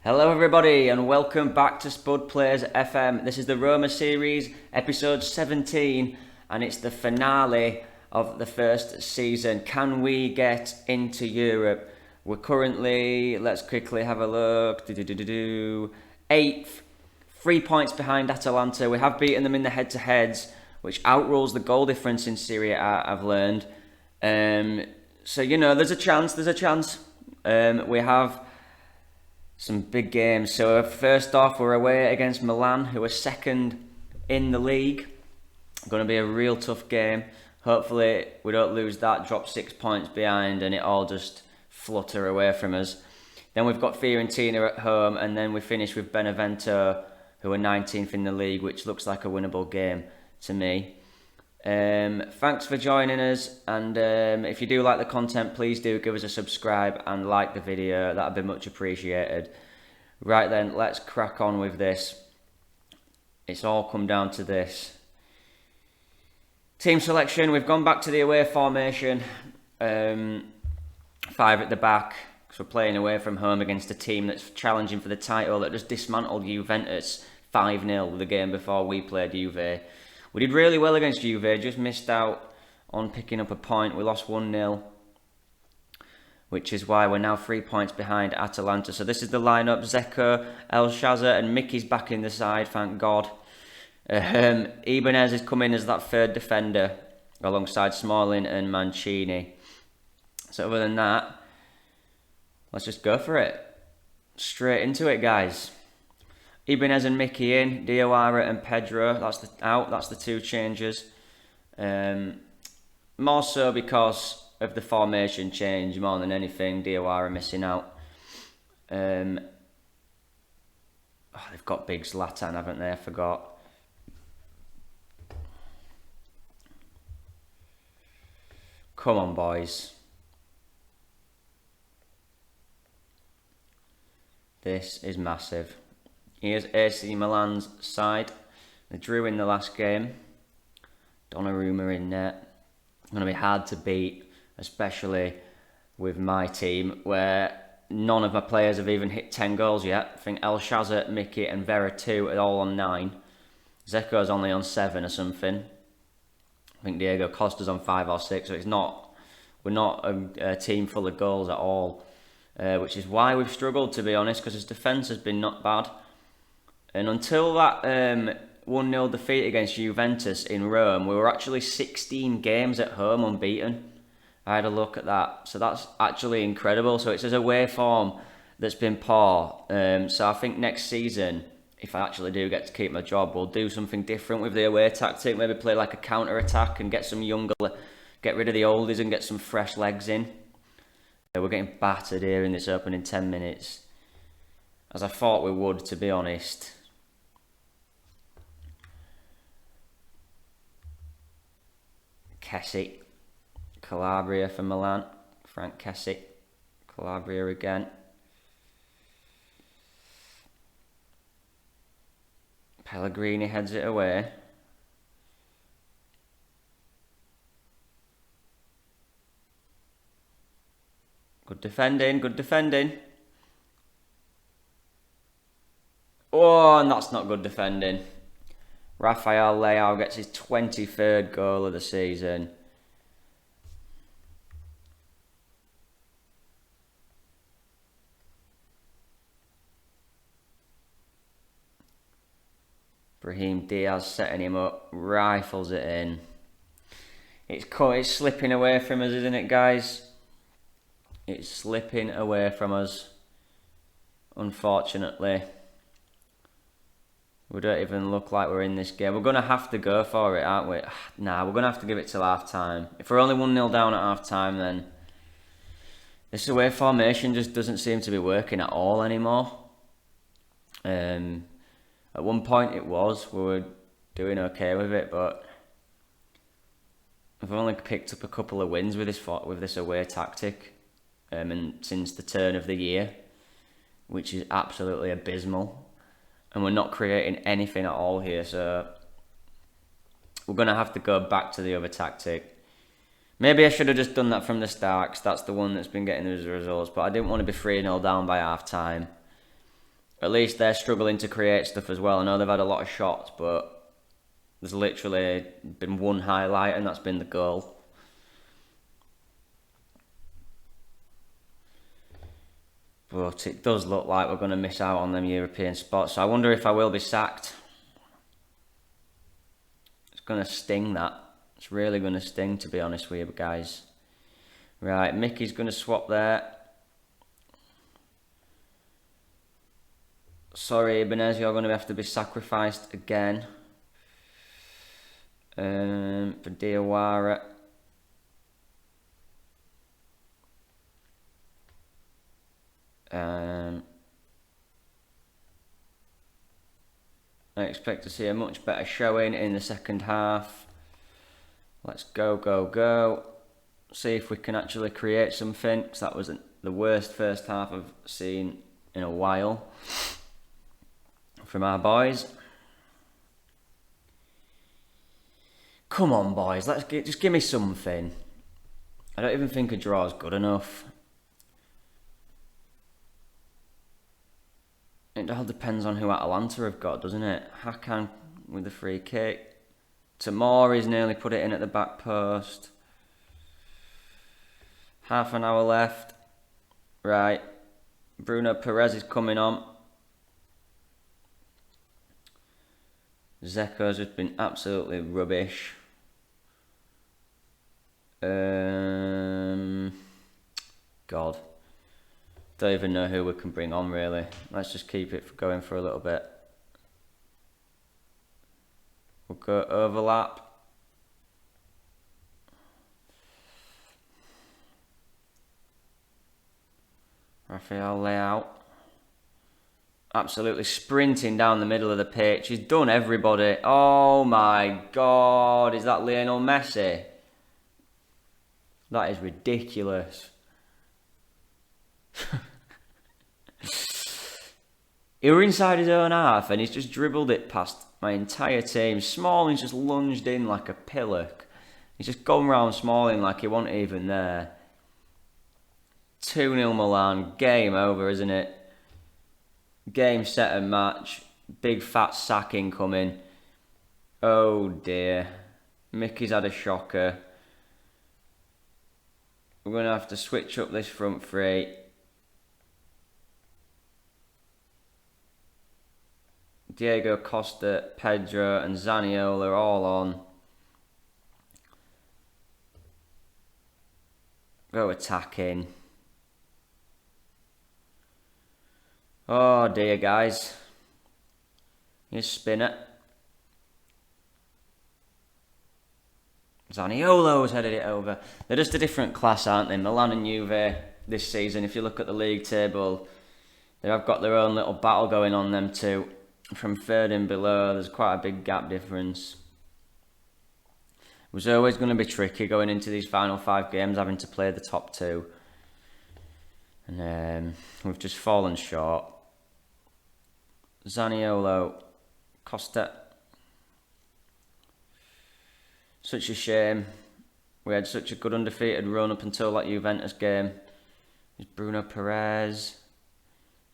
Hello everybody and welcome back to Spud Plays FM. This is the Roma series, episode 17, and it's the finale of the first season. Can we get into Europe? We're currently, let's quickly have a look, 8th, 3 points behind Atalanta. We have beaten them in the head-to-heads, which outrules the goal difference in Serie A, I've learned. So, there's a chance. We have some big games. So first off, we're away against Milan, who are second in the league. Going to be a real tough game. Hopefully we don't lose that, drop 6 points behind, and it all just flutter away from us. Then we've got Fiorentina at home, and then we finish with Benevento, who are 19th in the league, which looks like a winnable game to me. Thanks for joining us, and if you do like the content, please do give us a subscribe and like the video. That'd be much appreciated. Right then, let's crack on with this. It's all come down to this. Team selection, we've gone back to the away formation. 5 at the back, because we're playing away from home against a team that's challenging for the title, that just dismantled Juventus 5-0 the game before we played Juve. We did really well against Juve, just missed out on picking up a point. We lost 1-0, which is why we're now 3 points behind Atalanta. So this is the lineup: Zeko, El Shaza and Mickey's back in the side, thank God. Ibanez is coming as that third defender alongside Smalling and Mancini. So other than that, let's just go for it. Straight into it, guys. Ibanez and Mickey in, Diawara and Pedro, that's the two changes. More so because of the formation change more than anything, Diawara missing out. They've got big Zlatan, haven't they? I forgot. Come on, boys. This is massive. Here's AC Milan's side. They drew in the last game. Donnarumma in net. Going to be hard to beat, especially with my team, where none of my players have even hit 10 goals yet. I think El Shaza, Mickey and Vera 2 are all on 9. Zeko's only on 7 or something. I think Diego Costa's on 5 or 6, so we're not a team full of goals at all. Which is why we've struggled, to be honest, because his defence has been not bad. And until that 1-0 defeat against Juventus in Rome, we were actually 16 games at home unbeaten. I had a look at that. So that's actually incredible. So it's his away form that's been poor. So I think next season, if I actually do get to keep my job, we'll do something different with the away tactic. Maybe play like a counter-attack and get some younger, get rid of the oldies and get some fresh legs in. We're getting battered here in this opening 10 minutes. As I thought we would, to be honest. Kessie, Calabria for Milan, Frank Kessie, Calabria again. Pellegrini heads it away. Good defending. Oh, and that's not good defending. Rafael Leao gets his 23rd goal of the season. Brahim Diaz setting him up, rifles it in. It's slipping away from us, isn't it, guys? It's slipping away from us, unfortunately. We don't even look like we're in this game. We're going to have to go for it, aren't we? Nah, we're going to have to give it till half-time. If we're only 1-0 down at half-time, then this away formation just doesn't seem to be working at all anymore. At one point it was. We were doing okay with it, but we've only picked up a couple of wins with this away tactic, and since the turn of the year, which is absolutely abysmal. And we're not creating anything at all here, so we're going to have to go back to the other tactic. Maybe I should have just done that from the start, because that's the one that's been getting those results. But I didn't want to be 3-0 down by half time. at least they're struggling to create stuff as well. I know they've had a lot of shots, but there's literally been one highlight, and that's been the goal. But it does look like we're going to miss out on them European spots. So I wonder if I will be sacked. It's going to sting, that. It's really going to sting, to be honest with you guys. Right, Mickey's going to swap there. Sorry, Ibanez, you're going to have to be sacrificed again. For Diawara. I expect to see a much better showing in the second half. Let's go, go, go. See if we can actually create something, because that was the worst first half I've seen in a while from our boys. Come on, boys, just give me something. I don't even think a draw is good enough. It all depends on who Atalanta have got, doesn't it? Hakan with the free kick. Tamori's nearly put it in at the back post. Half an hour left. Right. Bruno Perez is coming on. Zeko's just been absolutely rubbish. God. Don't even know who we can bring on, really. Let's just keep it going for a little bit. We'll go overlap. Rafael Leao. Absolutely sprinting down the middle of the pitch. He's done everybody. Oh my God. Is that Lionel Messi? That is ridiculous. He were inside his own half and he's just dribbled it past my entire team. Smalling's just lunged in like a pillock. He's just gone round Smalling like he wasn't even there. 2-0 Milan. Game over, isn't it? Game, set and match. Big fat sacking coming. Oh dear. Mickey's had a shocker. We're going to have to switch up this front three. Diego Costa, Pedro and Zaniolo are all on. Go attacking. Oh dear, guys. Here's Spinner. Zaniolo's headed it over. They're just a different class, aren't they? Milan and Juve this season, if you look at the league table, they have got their own little battle going on, them two. From third and below, there's quite a big gap difference. It was always going to be tricky going into these final 5 games, having to play the top 2. And we've just fallen short. Zaniolo, Costa. Such a shame. We had such a good undefeated run up until that Juventus game. There's Bruno Perez.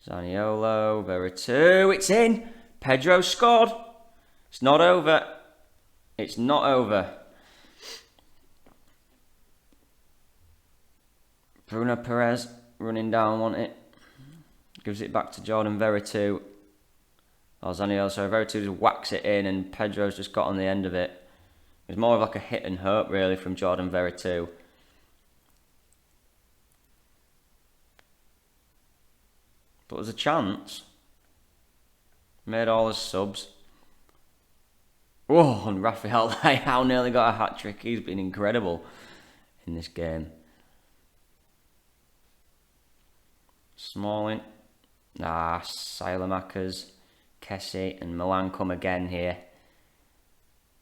Zaniolo, Veretout. It's in! Pedro scored! It's not over. It's not over. Bruno Perez running down, want it. Gives it back to Jordan Veretout. Oh, Zaniolo, so Veretout just whacks it in and Pedro's just got on the end of it. It was more of like a hit and hope, really, from Jordan Veretout. But there's a chance. Made all his subs. Oh, and Rafael Leao nearly got a hat-trick. He's been incredible in this game. Smalling. Silamakers, Kessie and Milan come again here.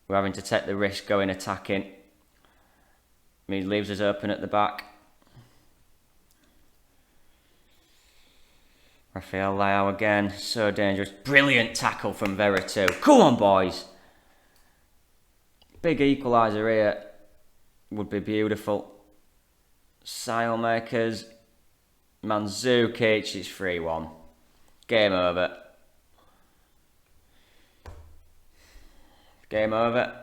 We're having to take the risk going attacking. He leaves us open at the back. Rafael Leao again, so dangerous. Brilliant tackle from Veretout. Come on, boys. Big equaliser here. Would be beautiful. Sailmakers. Mandzukic is 3-1. Game over. Game over.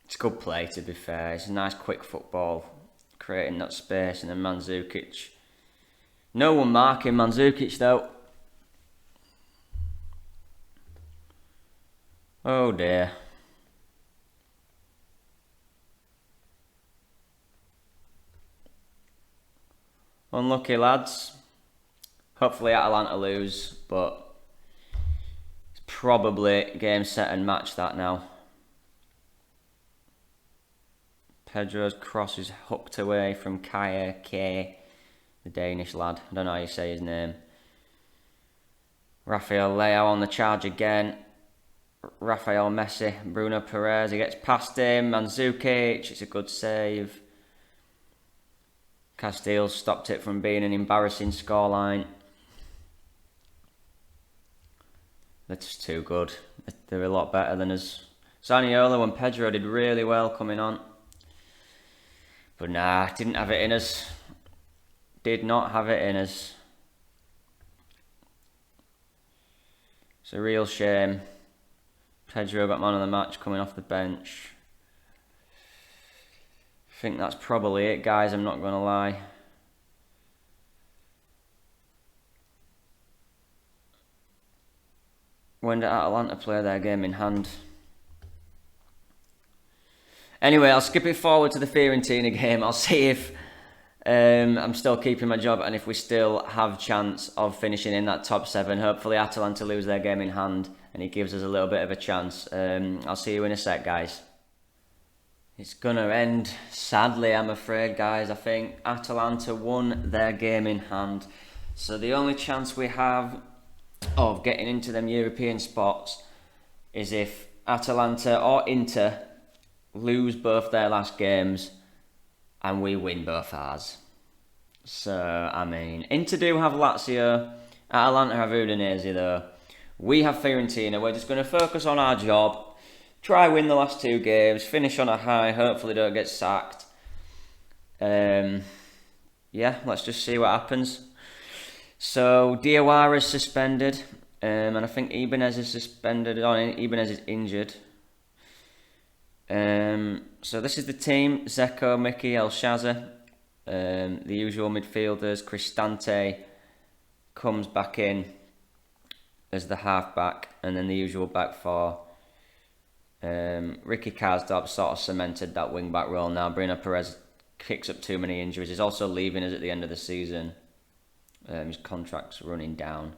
It's good play, to be fair. It's a nice quick football, creating that space, and then Mandzukic. No one marking Mandzukic though. Oh dear. Unlucky lads. Hopefully Atalanta lose, but it's probably game, set and match that now. Pedro's cross is hooked away from Kaya K, the Danish lad. I don't know how you say his name. Rafael Leao on the charge again. Rafael Messi, Bruno Perez, he gets past him. Mandzukic, it's a good save. Castile stopped it from being an embarrassing scoreline. They're just too good. They're a lot better than us. Zaniolo and Pedro did really well coming on. But nah, didn't have it in us. Did not have it in us. It's a real shame. Pedro got man of the match coming off the bench. I think that's probably it, guys, I'm not going to lie. When did Atalanta play their game in hand? Anyway, I'll skip it forward to the Fiorentina game. I'll see if I'm still keeping my job and if we still have chance of finishing in that top 7. Hopefully Atalanta lose their game in hand and it gives us a little bit of a chance. I'll see you in a sec, guys. It's going to end sadly, I'm afraid, guys. I think Atalanta won their game in hand. So the only chance we have of getting into them European spots is if Atalanta or Inter lose both their last games and we win both ours. So, I mean, Inter do have Lazio, Atalanta have Udinese though. We have Fiorentina. We're just going to focus on our job, try win the last 2 games, finish on a high, hopefully don't get sacked. Yeah, let's just see what happens. So, Diawara is suspended, and I think Ibanez is suspended. Ibanez is injured. So this is the team: Zeko, Mickey, El Shaza, the usual midfielders. Cristante comes back in as the half-back, and then the usual back 4. Ricky Karsdorp sort of cemented that wing-back role now. Bruno Perez kicks up too many injuries. He's also leaving us at the end of the season. His contract's running down.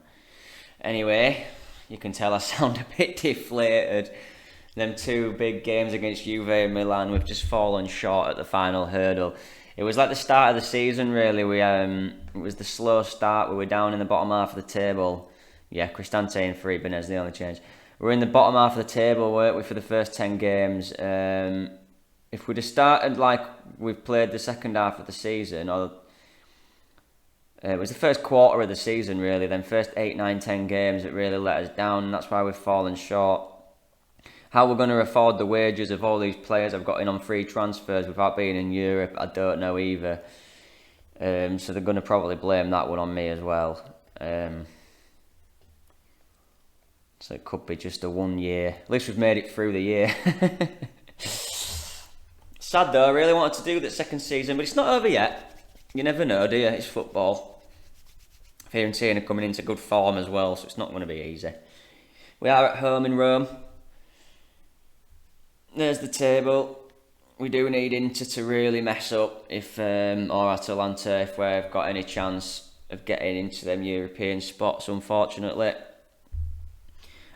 Anyway, you can tell I sound a bit deflated. Them 2 big games against Juve and Milan, we've just fallen short at the final hurdle. It was like the start of the season, really. It was the slow start. We were down in the bottom half of the table. Yeah, Cristante and Ibanez, the only change. We're in the bottom half of the table, weren't we, for the first 10 games. If we'd have started like we've played the second half of the season, or it was the first quarter of the season, really, then first 8, 9, 10 games that really let us down, and that's why we've fallen short. How we're going to afford the wages of all these players I've got in on free transfers without being in Europe, I don't know either. So they're going to probably blame that one on me as well. So it could be just a 1 year. At least we've made it through the year. Sad though, I really wanted to do the second season, but it's not over yet. You never know, do you? It's football. Fiorentina coming into good form as well, so it's not going to be easy. We are at home in Rome. There's the table. We do need Inter to really mess up or Atalanta, if we've got any chance of getting into them European spots, unfortunately.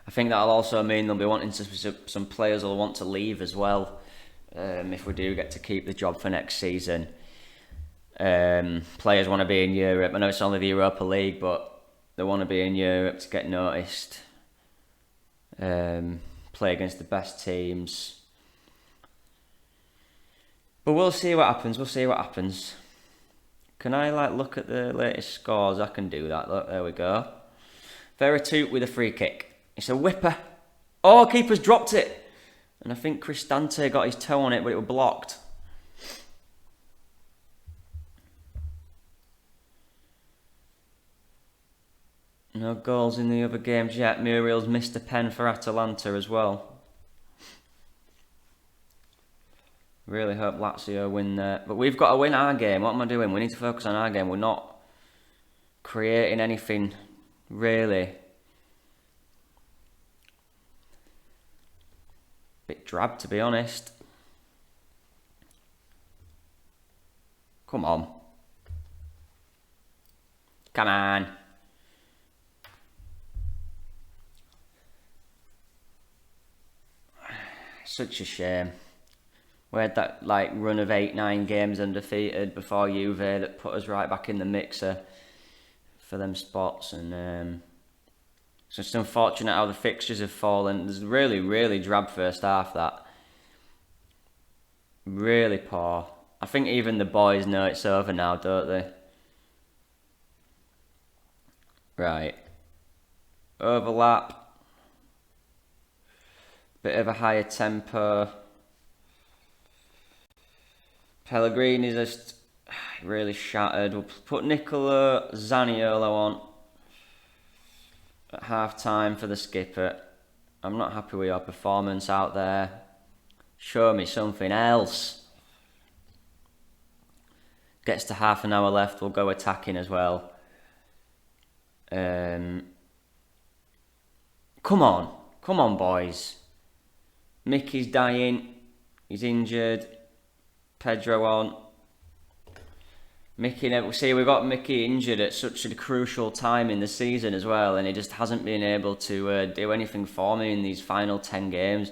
I think that'll also mean they'll be wanting some players will want to leave as well, if we do get to keep the job for next season. Players want to be in Europe. I know it's only the Europa League, but they want to be in Europe to get noticed. Play against the best teams. But we'll see what happens. Can I look at the latest scores? I can do that. Look, there we go. Veretout with a free kick. It's a whipper. Oh, keeper's dropped it. And I think Cristante got his toe on it, but it was blocked. No goals in the other games yet. Muriel's missed a pen for Atalanta as well. Really hope Lazio win there. But we've got to win our game. What am I doing? We need to focus on our game. We're not creating anything, really. Bit drab, to be honest. Come on. Come on. Such a shame. We had that run of 8-9 games undefeated before Juve that put us right back in the mixer for them spots, and it's just unfortunate how the fixtures have fallen. There's really, really drab first half, that. Really poor. I think even the boys know it's over now, don't they? Right. Overlap. Bit of a higher tempo. Pellegrini's just really shattered. We'll put Nicolo Zaniolo on at half time for the skipper. I'm not happy with your performance out there. Show me something else. Gets to half an hour left, we'll go attacking as well. Come on boys. Mickey's dying, he's injured. Pedro on. Mickey, we've got Mickey injured at such a crucial time in the season as well, and he just hasn't been able to do anything for me in these final 10 games,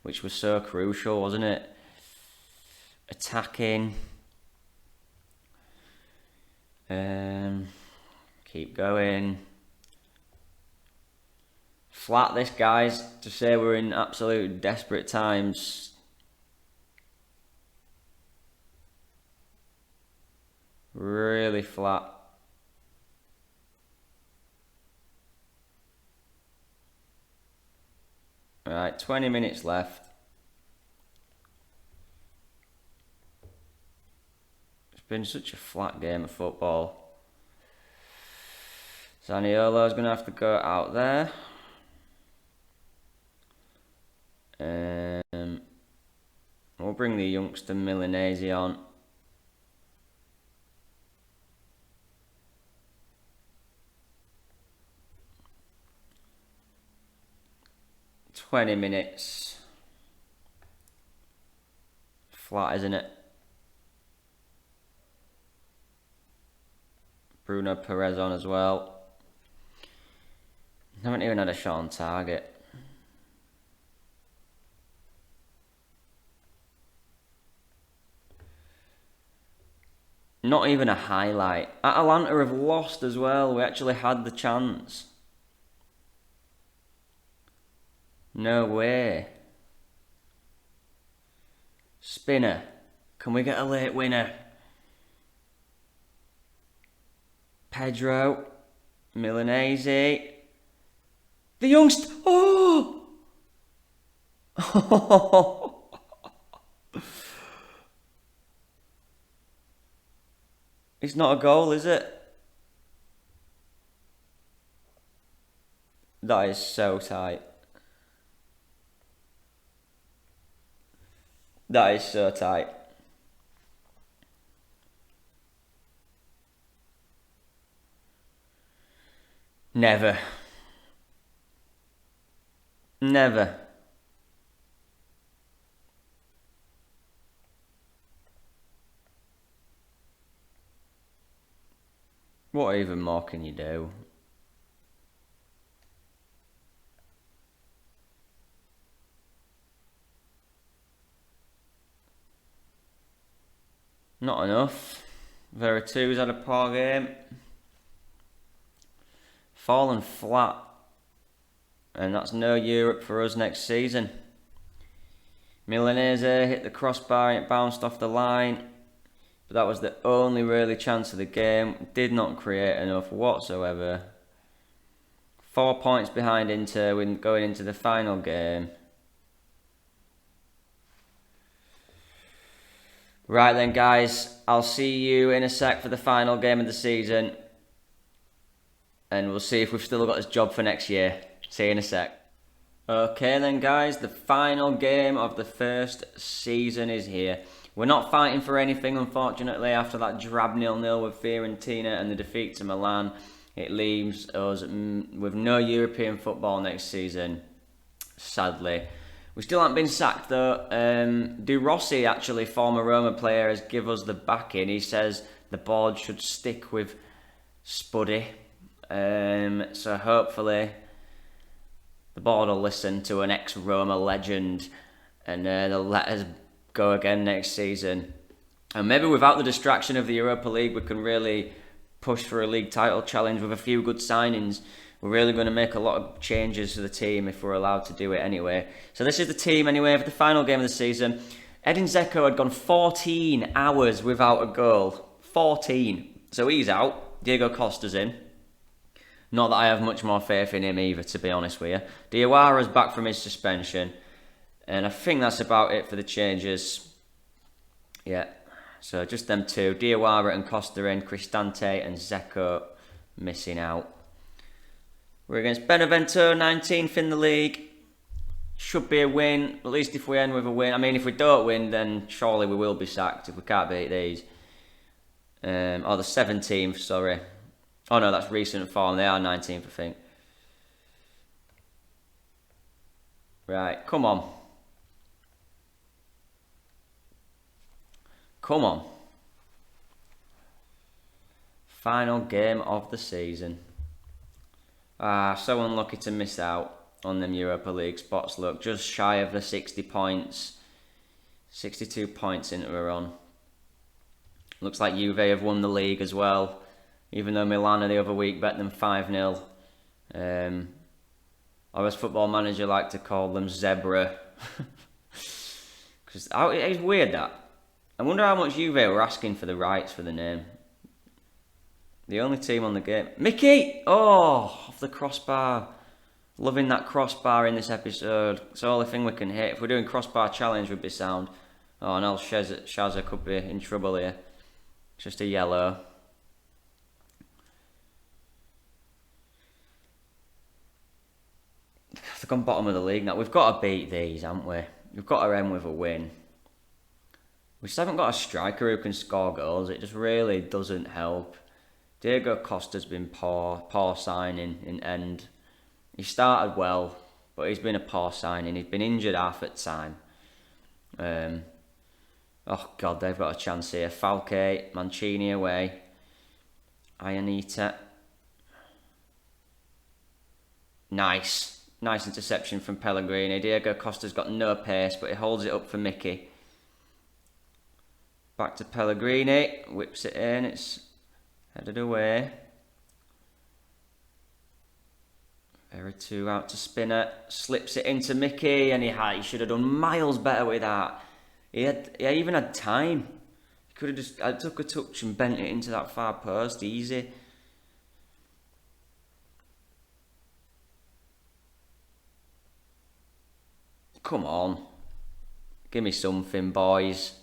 which was so crucial, wasn't it? Attacking. Keep going. Flat this, guys, to say we're in absolute desperate times. Really flat. Right, 20 minutes left. It's been such a flat game of football. Zaniolo's going to have to go out there. We'll bring the youngster Milanese on. $20. Flat, isn't it? Bruno Perez on as well. Haven't even had a shot on target. Not even a highlight. Atalanta have lost as well. We actually had the chance. No way. Spinner. Can we get a late winner? Pedro. Milanese. The youngster. Oh! It's not a goal, is it? That is so tight. That is so tight. Never. Never. What even more can you do? Not enough. Veritu's had a poor game. Fallen flat. And that's no Europe for us next season. Milanese hit the crossbar and it bounced off the line. But that was the only really chance of the game. Did not create enough whatsoever. 4 points behind Inter when going into the final game. Right then, guys, I'll see you in a sec for the final game of the season. and we'll see if we've still got this job for next year. See you in a sec. Okay then guys, the final game of the first season is here. We're not fighting for anything, unfortunately, after that drab 0-0 with Fiorentina and the defeat to Milan. It leaves us with no European football next season, sadly. We still haven't been sacked though. De Rossi, actually, former Roma player, has given us the backing. He says the board should stick with Spuddy. So hopefully the board will listen to an ex-Roma legend and they'll let us go again next season. And maybe without the distraction of the Europa League, we can really push for a league title challenge with a few good signings. We're really going to make a lot of changes to the team if we're allowed to do it anyway. So this is the team anyway for the final game of the season. Edin Dzeko had gone 14 hours without a goal. 14. So he's out. Diego Costa's in. Not that I have much more faith in him either, to be honest with you. Diawara's back from his suspension. And I think that's about it for the changes. Yeah. So just them two. Diawara and Costa in. Cristante and Dzeko missing out. We're against Benevento, 19th in the league. Should be a win, at least if we end with a win. I mean, if we don't win, then surely we will be sacked if we can't beat these. Or the 17th, sorry. Oh no, that's recent form. They are 19th, I think. Right, come on. Come on. Final game of the season. So unlucky to miss out on them Europa League spots. Look, just shy of the 60 points. 62 points into a run. Looks like Juve have won the league as well. Even though Milan the other week bet them 5-0. Or as Football Manager like to call them, Zebra. Because it's weird that. I wonder how much Juve were asking for the rights for the name. The only team on the game. Mickey! Oh, off the crossbar. Loving that crossbar in this episode. It's the only thing we can hit. If we're doing crossbar challenge, we'd be sound. Oh, and Shaza could be in trouble here. Just a yellow. They've gone bottom of the league now. We've got to beat these, haven't we? We've got to end with a win. We just haven't got a striker who can score goals. It just really doesn't help. Diego Costa's been poor signing in end. He started well, but he's been a poor signing. He's been injured half at time. Oh God, they've got a chance here. Falque, Mancini away. Ayanita. Nice interception from Pellegrini. Diego Costa's got no pace, but he holds it up for Mickey. Back to Pellegrini. Whips it in. It's headed away. Veretout out to Spinner. Slips it into Mickey, and he should have done miles better with that. He even had time. He could have just took a touch and bent it into that far post. Easy. Come on. Give me something, boys.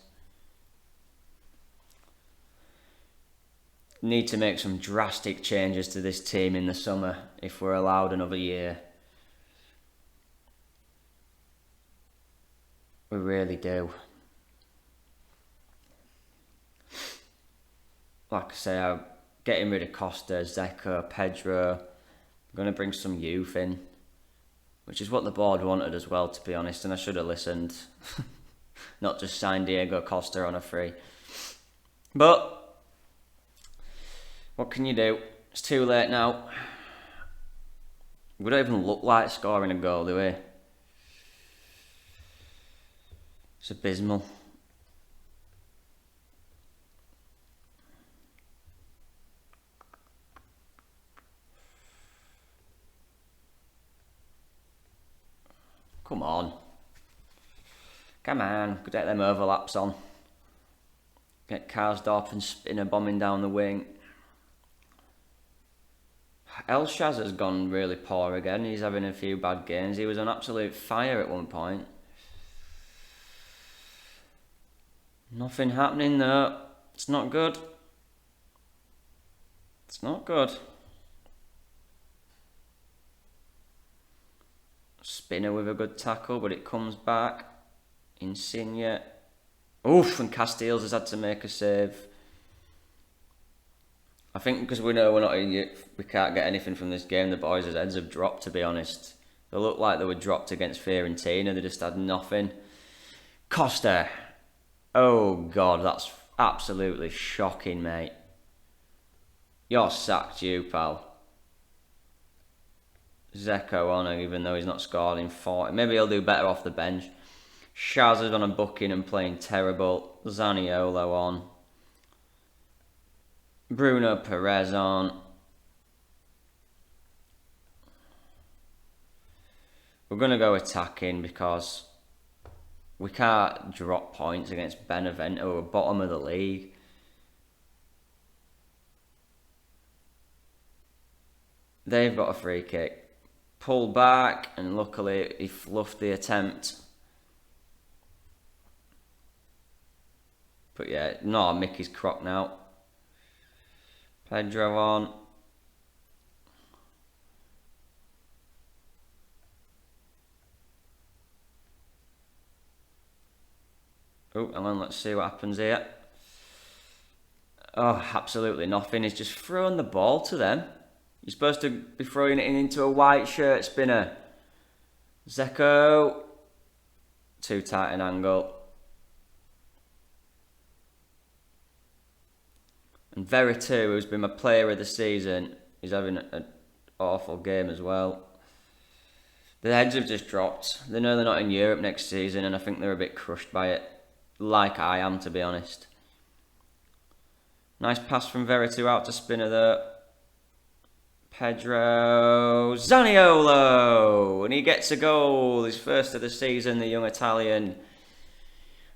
Need to make some drastic changes to this team in the summer if we're allowed another year. We really do. Like I say, I'm getting rid of Costa, Dzeko, Pedro. I'm going to bring some youth in, which is what the board wanted as well, to be honest, and I should have listened. Not just sign Diego Costa on a free. But what can you do? It's too late now. We don't even look like scoring a goal, do we? It's abysmal. Come on. Come on, could get them overlaps on. Get Karsdorp and Spinner bombing down the wing. El Shazza's gone really poor again. He's having a few bad games. He was on absolute fire at one point. Nothing happening though. It's not good. It's not good. Spinner with a good tackle, but it comes back. Insigne. Oof, and Casteels has had to make a save. I think because we know we can't get anything from this game, the boys' heads have dropped, to be honest. They looked like they were dropped against Fiorentina, they just had nothing. Costa. Oh God, that's absolutely shocking, mate. You're sacked, you pal. Zeko on, even though he's not scored in 40. Maybe he'll do better off the bench. Shaz is on a booking and playing terrible. Zaniolo on. Bruno Perez on. We're going to go attacking because we can't drop points against Benevento, we're bottom of the league. They've got a free kick. Pull back, and luckily he fluffed the attempt. But yeah, no, Mickey's croc now. Pedro on. Oh, hang on, let's see what happens here. Oh, absolutely nothing. He's just throwing the ball to them. You're supposed to be throwing it into a white shirt, Spinner. Zeko. Too tight an angle. And Veretout, who's been my player of the season, is having an awful game as well. The heads have just dropped. They know they're not in Europe next season, and I think they're a bit crushed by it. Like I am, to be honest. Nice pass from Veretout out to Spinner though. Pedro Zaniolo, and he gets a goal, his first of the season, the young Italian.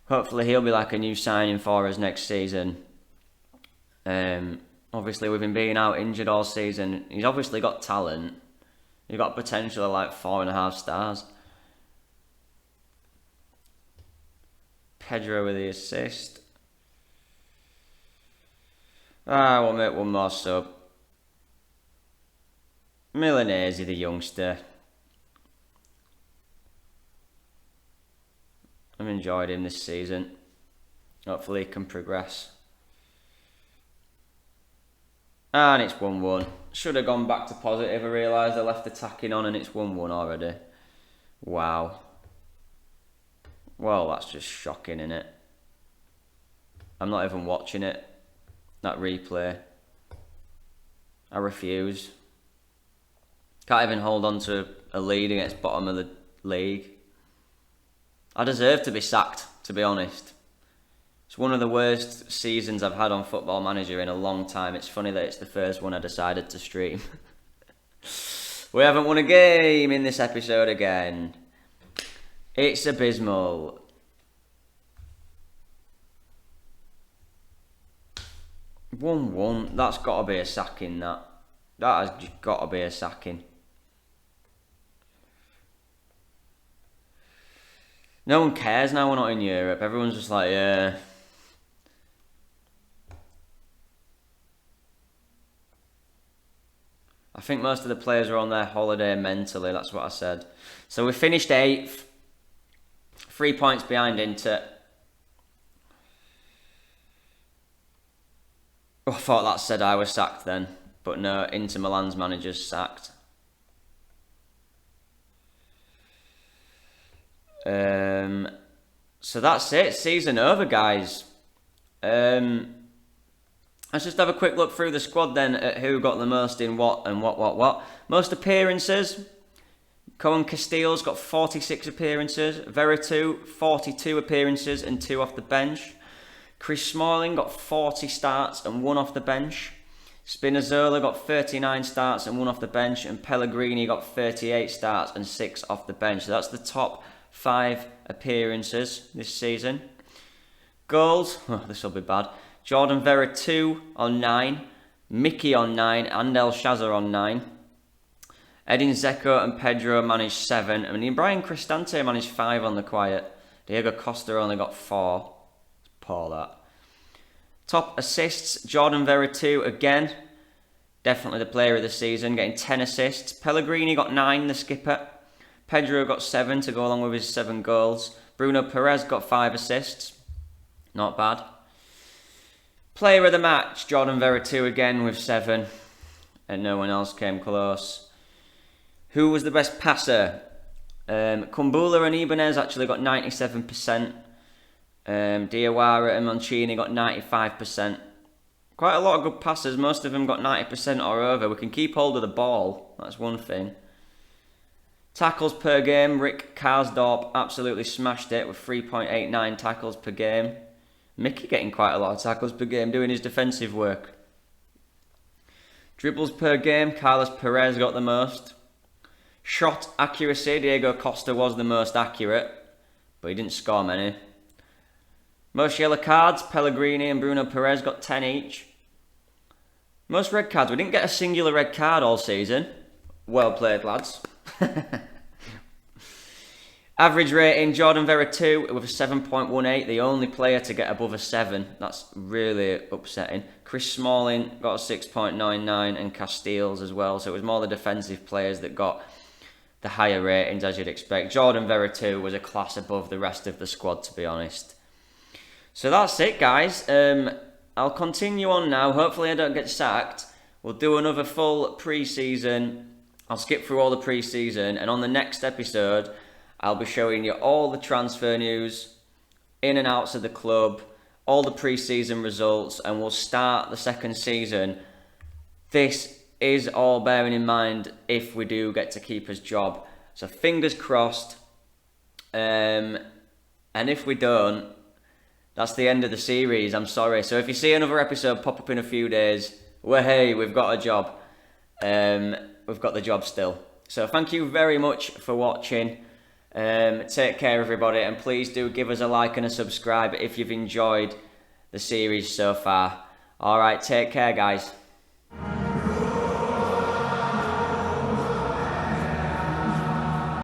Hopefully he'll be like a new signing for us next season. Obviously with him being out injured all season, he's obviously got talent. He's got potential of like 4.5 stars. Pedro with the assist. We'll make one more sub. Milanese, the youngster. I've enjoyed him this season. Hopefully he can progress. And it's 1-1. Should have gone back to positive. I realised I left attacking on and it's 1-1 already. Wow. Well, that's just shocking, innit? I'm not even watching it. That replay. I refuse. Can't even hold on to a lead against bottom of the league. I deserve to be sacked, to be honest. It's one of the worst seasons I've had on Football Manager in a long time. It's funny that it's the first one I decided to stream. We haven't won a game in this episode again. It's abysmal. That's got to be a sacking, that. That has just got to be a sacking. No one cares now we're not in Europe. Everyone's just like, yeah. I think most of the players are on their holiday mentally, that's what I said. So we finished 8th. 3 points behind Inter. Oh, I thought that said I was sacked then. But no, Inter Milan's manager's sacked. So that's it. Season over, guys. Let's just have a quick look through the squad then at who got the most in what and what. Most appearances. Cohen Casteels got 46 appearances. Veretout, 42 appearances and 2 off the bench. Chris Smalling got 40 starts and 1 off the bench. Spinazzola got 39 starts and 1 off the bench. And Pellegrini got 38 starts and 6 off the bench. So that's the top 5 appearances this season. Goals, this will be bad. Jordan Veretout on 9. Mickey on 9 and El Shazer on 9. Edin Dzeko and Pedro managed 7. I mean, Brian Cristante managed 5 on the quiet. Diego Costa only got 4. It's poor, that. Top assists, Jordan Veretout again. Definitely the player of the season, getting 10 assists. Pellegrini got 9, the skipper. Pedro got 7 to go along with his 7 goals. Bruno Perez got 5 assists. Not bad. Player of the match, Jordan Veretout again with 7. And no one else came close. Who was the best passer? Kumbula and Ibanez actually got 97%. Diawara and Mancini got 95%. Quite a lot of good passes. Most of them got 90% or over. We can keep hold of the ball. That's one thing. Tackles per game. Rick Karsdorp absolutely smashed it with 3.89 tackles per game. Mickey getting quite a lot of tackles per game, doing his defensive work. Dribbles per game. Carlos Perez got the most. Shot accuracy. Diego Costa was the most accurate, but he didn't score many. Most yellow cards, Pellegrini and Bruno Perez got 10 each. Most red cards, we didn't get a singular red card all season. Well played, lads. Average rating, Jordan Veretout with a 7.18, the only player to get above a 7. That's really upsetting. Chris Smalling got a 6.99 and Castiles as well, so it was more the defensive players that got the higher ratings, as you'd expect. Jordan Veretout was a class above the rest of the squad, to be honest. So that's it, guys. I'll continue on now. Hopefully I don't get sacked. We'll do another full pre-season. I'll skip through all the pre-season, and on the next episode, I'll be showing you all the transfer news, in and outs of the club, all the pre-season results, and we'll start the second season. This is all bearing in mind if we do get to keeper's job. So fingers crossed. And if we don't, that's the end of the series. I'm sorry. So if you see another episode pop up in a few days, well, hey, we've got a job. We've got the job still. So thank you very much for watching. Take care, everybody, and please do give us a like and a subscribe if you've enjoyed the series so far. All right, take care, guys.